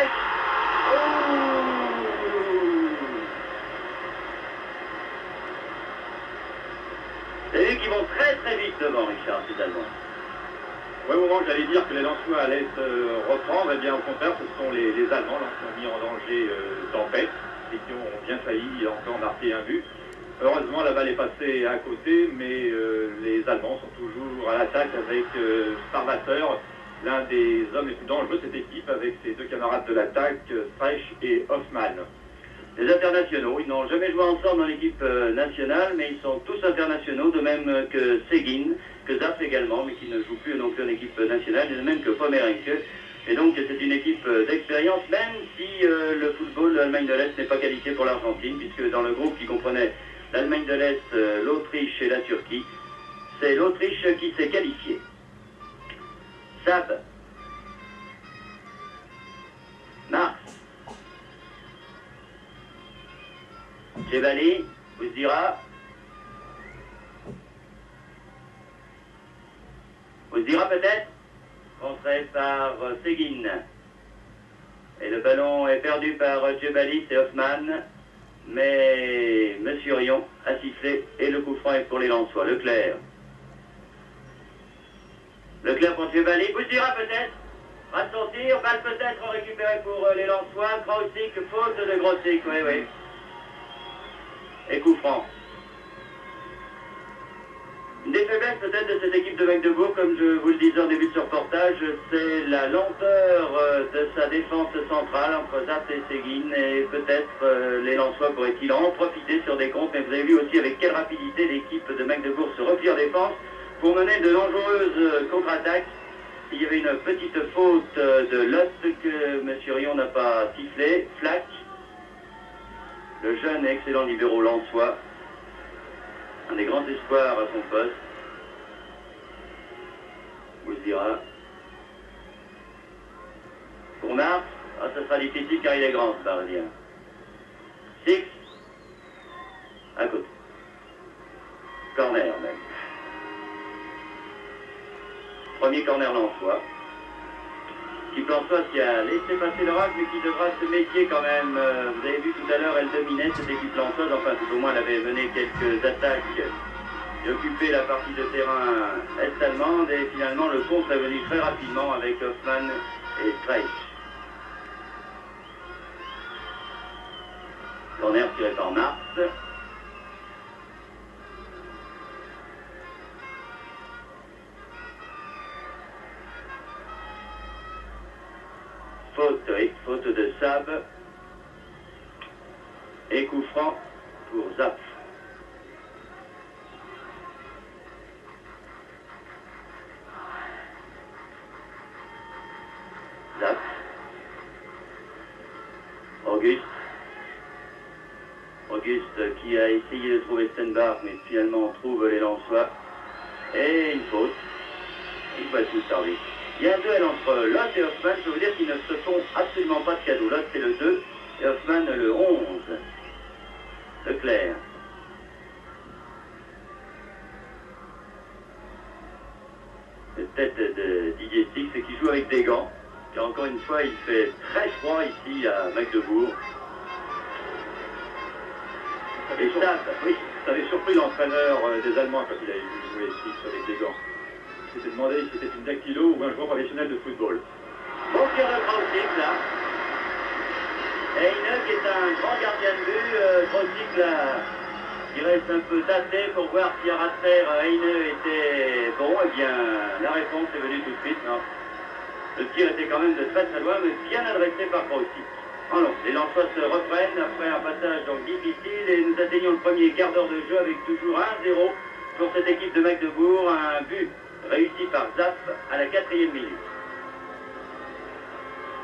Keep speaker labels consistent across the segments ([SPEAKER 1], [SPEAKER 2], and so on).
[SPEAKER 1] Strech. Vous avez vu qu'ils vont très très vite devant, Richard, ces Allemands.
[SPEAKER 2] Oui, au moment où j'allais dire que les Lensois allaient se reprendre, eh bien au contraire, ce sont les Allemands là, qui ont mis en danger Tempête et qui ont bien failli encore marquer un but. Heureusement, la balle est passée à côté, mais les Allemands sont toujours à l'attaque avec Starwater, l'un des hommes les plus dangereux de cette équipe, avec ses deux camarades de l'attaque, Strech et Hoffmann.
[SPEAKER 1] Les internationaux, ils n'ont jamais joué ensemble dans l'équipe nationale, mais ils sont tous internationaux, de même que Seguin, que Zapp également, mais qui ne joue plus non plus en équipe nationale, et de même que Pomerenke. Et donc c'est une équipe d'expérience, même si le football de l'Allemagne de l'Est n'est pas qualifié pour l'Argentine, puisque dans le groupe qui comprenait l'Allemagne de l'Est, l'Autriche et la Turquie, c'est l'Autriche qui s'est qualifiée. Sab. Marx. Chevalier, Ouzdira. Ouzdira peut-être, contré par Seguin. Et le ballon est perdu par Djebali, c'est Hoffmann. Mais Monsieur Rion a sifflé et le coup franc est pour les Lensois. Leclerc. Leclerc pour Djebali, Ouzdira peut-être. Va sortir, balle peut-être récupérée pour les Lensois. Krausik, faute de Grosik, oui, oui. Et coup franc. Une des faiblesses peut-être de cette équipe de Magdebourg, comme je vous le disais en début de ce reportage, c'est la lenteur de sa défense centrale entre Zapp et Seguin, et peut-être les Lensois pourraient-ils en profiter sur des comptes, mais vous avez vu aussi avec quelle rapidité l'équipe de Magdebourg se replie en défense pour mener de dangereuses contre-attaques. Il y avait une petite faute de Lotte que M. Rion n'a pas sifflé. Flack, le jeune et excellent libéro lensois, un des grands espoirs à son poste. Ouzdira. Pour Marx, ça sera difficile car il est grand ce gardien. Six. À côté. Corner même. Premier corner lensois. Qui Lensois qui a laissé passer l'orage mais qui devra se méfier quand même. Vous avez vu tout à l'heure, elle dominait cette équipe lensoise, enfin tout au moins elle avait mené quelques attaques et occupé la partie de terrain est-allemande et finalement le contre est venu très rapidement avec Hoffmann et Streich. Corner tiré par Marx. Faute de Sab. Et coup franc pour Zapp. Zapp. Auguste qui a essayé de trouver Stenbach, mais finalement trouve les Lensois. Et une faute. Une fois tout servi. Il y a un duel entre Lotte et Hoffmann, je veux dire qu'ils ne se font absolument pas de cadeau. Lotte c'est le 2 et Hoffmann le 11. Leclerc. Le tête de Didier Six et qui joue avec des gants. Car encore une fois, il fait très froid ici à Magdebourg. Et Stab, oui,
[SPEAKER 2] ça avait surpris l'entraîneur des Allemands quand il a joué Six avec des gants. Il s'était demandé si c'était une dactylo ou un joueur professionnel de football.
[SPEAKER 1] Bon tir de Krausik là. Heine qui est un grand gardien de but. Krausik là, qui reste un peu tâté pour voir si à Ratzer Heine était bon. Eh bien, la réponse est venue tout de suite. Non. Le tir était quand même de très très loin, mais bien adressé par Krausik. Alors, les Lensois se reprennent après un passage donc difficile et nous atteignons le premier quart d'heure de jeu avec toujours 1-0 pour cette équipe de Magdebourg. Un but réussi par Zapp à la 4e minute.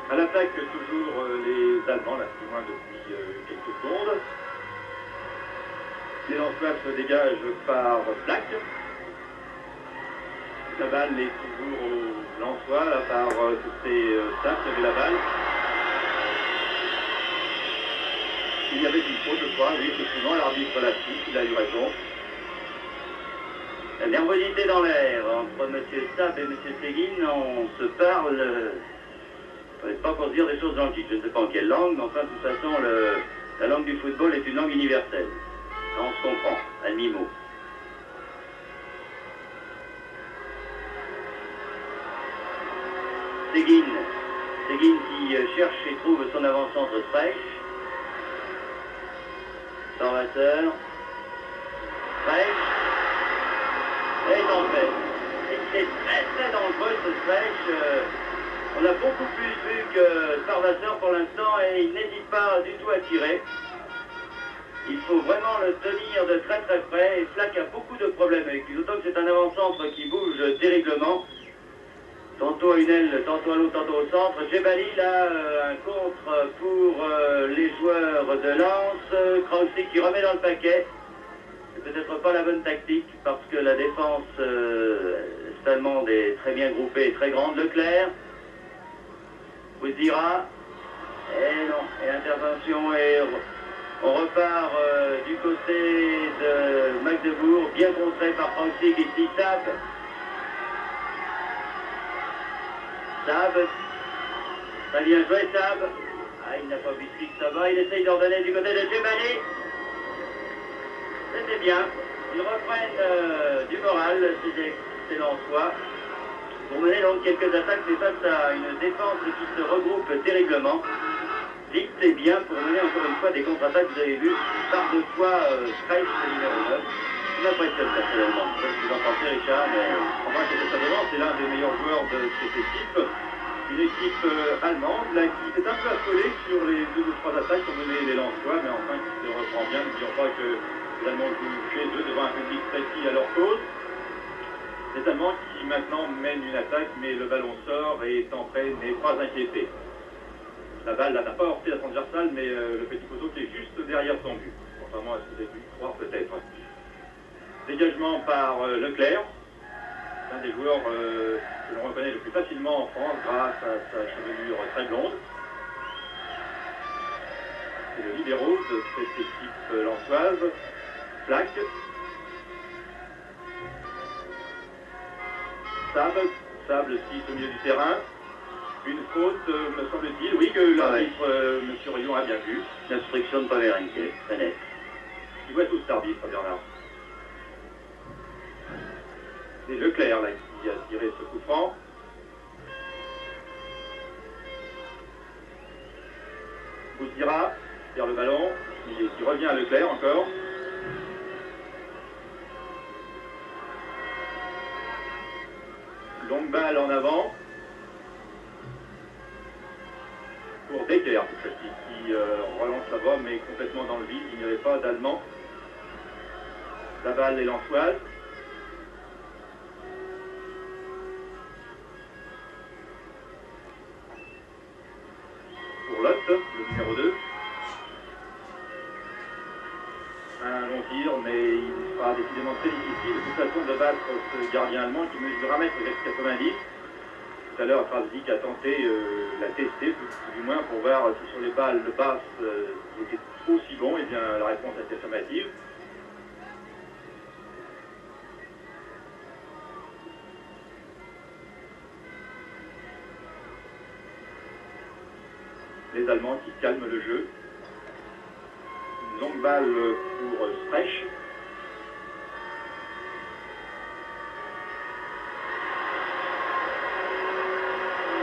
[SPEAKER 2] À l'attaque, toujours les Allemands, là, plus loin depuis quelques secondes. Les Lensois se dégagent par Flack. La balle est toujours aux Lensois, là, par c'est Zapp qui avait la balle. Il y avait une faute, je crois, oui, effectivement, l'arbitre l'a pris, il a eu raison.
[SPEAKER 1] La nervosité dans l'air entre M. Sab et M. Seguin, on se parle Pas pour dire des choses gentilles, je ne sais pas en quelle langue, mais enfin, de toute façon, la langue du football est une langue universelle. On se comprend, à mi-mot. Seguin qui cherche et trouve son avant-centre Streich. Sarvasseur. Streich. Et en fait, c'est très dangereux ce Streich. On a beaucoup plus vu que Sarvasseur pour l'instant et il n'hésite pas du tout à tirer. Il faut vraiment le tenir de très très près et Flack a beaucoup de problèmes avec lui. D'autant que c'est un avant-centre qui bouge terriblement. Tantôt à une aile, tantôt à l'autre, tantôt au centre. Jebali, là, un contre pour les joueurs de Lens. Kraussy qui remet dans le paquet. C'est peut-être pas la bonne tactique parce que la défense allemande est très bien groupée et très grande. Leclerc. Bouzira. Et non, et intervention et on repart du côté de Magdebourg, bien contré par Kraussy qui ici tape. Sab, très bien joué Sab. Ah, il n'a pas vu que ça va, il essaye d'ordonner du côté de Jebali. C'était bien. Ils reprennent du moral, ces Lensois, pour mener donc quelques attaques, mais face à une défense qui se regroupe terriblement. Vite et bien pour mener encore une fois des contre-attaques, vous avez vu, par deux fois Streich, le numéro 9. Il m'impressionne personnellement. Je sais pas ce que vous en pensez, Richard, mais
[SPEAKER 2] enfin, c'est l'un des meilleurs joueurs de cette équipe. Une équipe allemande là, qui s'est un peu affolée sur les 2 ou 3 attaques qu'ont mené les Lensois, mais enfin qui se reprend bien. N'oublions pas que les Allemands jouent chez eux devant un public précis à leur cause. Les Allemands qui maintenant mènent une attaque, mais le ballon sort et est en prêt, n'est pas inquiété. La balle n'a pas heurté à son adversaire, mais le petit poteau qui est juste derrière son but. Contrairement à ce que vous avez pu croire peut-être. Dégagement par Leclerc, l'un des joueurs que l'on reconnaît le plus facilement en France grâce à sa chevelure très blonde. C'est le libéraux de cette équipe lensoise, Flack. Sable 6 au milieu du terrain. Une faute, me semble-t-il, oui, que l'arbitre, M. Rayon, a bien vu.
[SPEAKER 1] L'instruction de Paverinke, très net.
[SPEAKER 2] Il voit tout cet arbitre, Bernard. C'est Leclerc là, qui a tiré ce coup franc. Bouzira vers le ballon, qui revient à Leclerc encore. Longue balle en avant. Pour Decker, qui relance la bombe, mais complètement dans le vide. Il n'y avait pas d'Allemand. La balle est lensoise. Pour Lotte, le numéro 2. Un long tir, mais il sera décidément très difficile de toute façon de battre ce gardien allemand qui mesure 1m90. Tout à l'heure, Krasvik a tenté la tester, du moins pour voir si sur les balles de basse il était aussi bon. Et bien la réponse était affirmative. Les Allemands qui calment le jeu. Une longue balle pour Streich.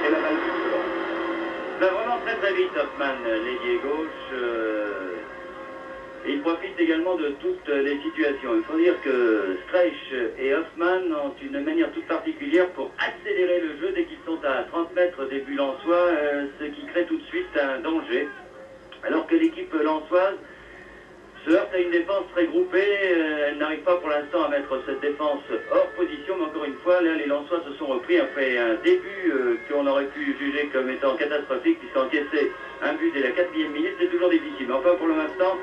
[SPEAKER 2] Et la balle
[SPEAKER 1] va vraiment très vite Hoffmann, l'ailier gauche. Et il profite également de toutes les situations. Il faut dire que Streich et Hoffmann ont une manière toute particulière pour accélérer le jeu dès qu'ils sont à 30 mètres des buts lensois, ce qui crée tout de suite un danger. Alors que l'équipe lensoise se heurte à une défense très groupée, elle n'arrive pas pour l'instant à mettre cette défense hors position, mais encore une fois, là, les Lensois se sont repris après un début qu'on aurait pu juger comme étant catastrophique, puisqu'ils ont encaissé un but dès la 4e minute, c'est toujours difficile. Mais enfin, pour l'instant,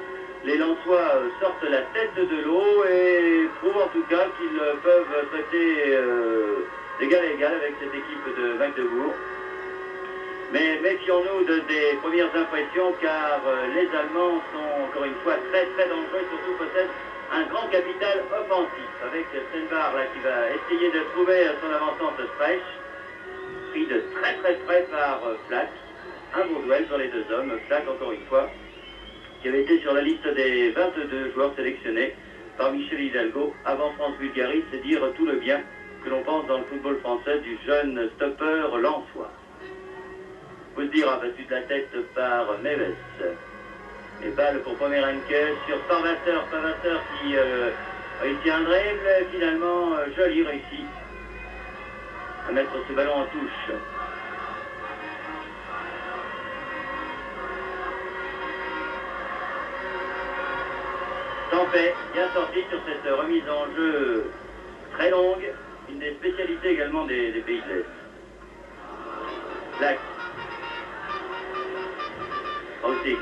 [SPEAKER 1] les Lensois sortent la tête de l'eau et prouvent en tout cas qu'ils peuvent traiter d'égal à égal avec cette équipe de Magdebourg. Mais méfions-nous des premières impressions car les Allemands sont encore une fois très très dangereux et surtout possèdent un grand capital offensif avec Stenbar là qui va essayer de trouver son avant-centre Streich. pris de très très près par Flack. Un beau duel sur les deux hommes. Flack, encore une fois, qui avait été sur la liste des 22 joueurs sélectionnés par Michel Hidalgo avant France-Bulgarie. C'est dire tout le bien que l'on pense dans le football français du jeune stopper lensois. Bouzdira battu de la tête par Neves. Et balle pour Pomerenke sur Parvasseur. Parvasseur qui réussit un dribble, finalement joli réussi à mettre ce ballon en touche. Tempet, bien sorti sur cette remise en jeu très longue, une des spécialités également des pays de l'Est. Black. Rosic.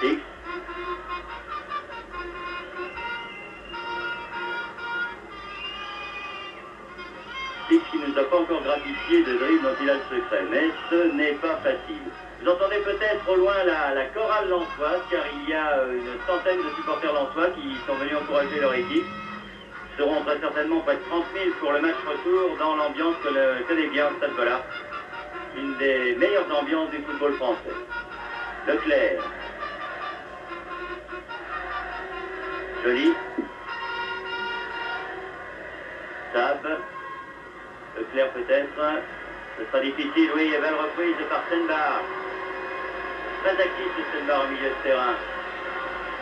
[SPEAKER 1] X. X qui ne nous a pas encore gratifié de dribble dont il a le secret, mais ce n'est pas facile. Vous entendez peut-être au loin la chorale lensoise, car il y a une centaine de supporters lensois qui sont venus encourager leur équipe. Ils seront très certainement près de 30 000 pour le match retour dans l'ambiance que connaît bien au Stade Bollard. Une des meilleures ambiances du football français. Leclerc. Joli. Tab. Leclerc peut-être. Ce sera difficile, oui, il y avait une reprise par Stenbar. Très actif ce Stenbar au milieu de terrain.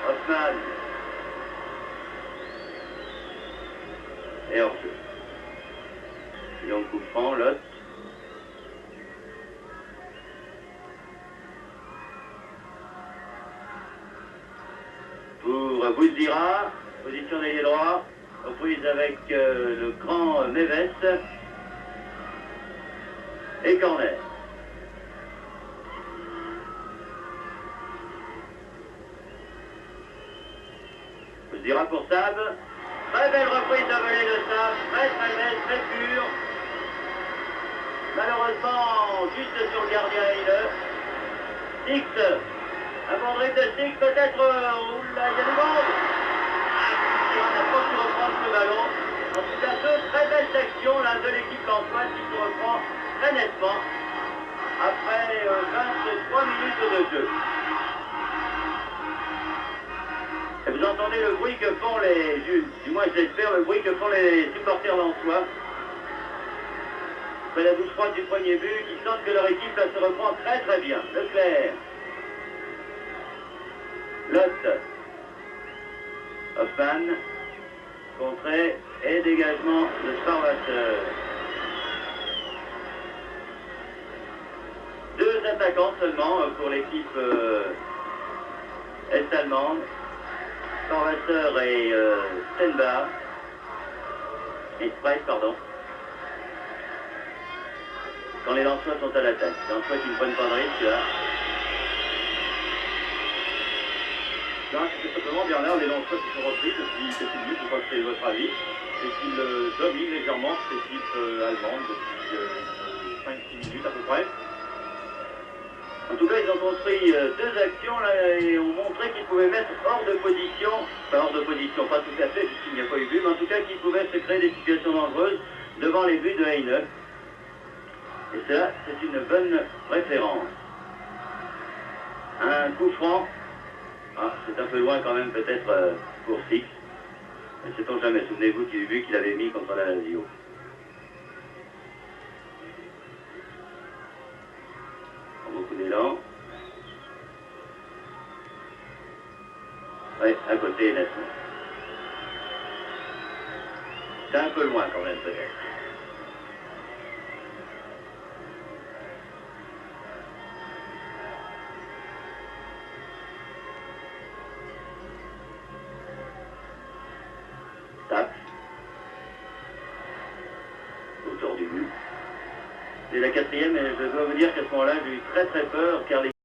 [SPEAKER 1] Hoffman. Et hors-jeu. Lyon coup franc, Lot. Pour Bouzdira, position d'ailier droit, reprise avec le grand Neves. Et corner. Bouzdira pour Sab. Très belle reprise de volée de Sab. Très très belle, très pure. Malheureusement, juste sur le gardien Six. Un bon dribble de Six, peut-être. Oula, il y a du monde. Bouzdira n'a pas pu reprendre ce ballon. En tout cas, deux très belles actions là, de l'équipe lensoise qui se reprend très nettement après 23 minutes de jeu. Et vous entendez le bruit que font du moins j'espère, le bruit que font les supporters lensois après la douche froide du premier but, qui sentent que leur équipe se reprend très très bien. Leclerc. Lot. Hoffman. Contrée et dégagement de Sparvasseur. Deux attaquants seulement pour l'équipe est-allemande. Sparvasseur et Stenbar. Et Sprite, pardon. Quand les Lensois sont à l'attaque. Les Lensois qui ne prennent pas de risque là.
[SPEAKER 2] Non, c'est simplement, Bernard, les Lensois qui sont repris depuis quelques minutes, je crois que c'est votre avis, et qu'ils dominent légèrement cette équipe allemande depuis 5-6 minutes à peu près.
[SPEAKER 1] En tout cas, ils ont construit deux actions là, et ont montré qu'ils pouvaient mettre hors de position, enfin hors de position, pas tout à fait, puisqu'il n'y a pas eu but, mais en tout cas qu'ils pouvaient se créer des situations dangereuses devant les buts de Heine. Et cela, c'est une bonne référence. Un coup franc. Ah, c'est un peu loin quand même peut-être pour Six. Mais sait-on jamais, souvenez-vous du but qu'il avait mis contre la Lazio. Beaucoup d'élan. Oui, à côté, nettement. C'est un peu loin quand même peut-être. Tape. Autour du but. C'est la quatrième et je dois vous dire qu'à ce moment-là, j'ai eu très très peur car les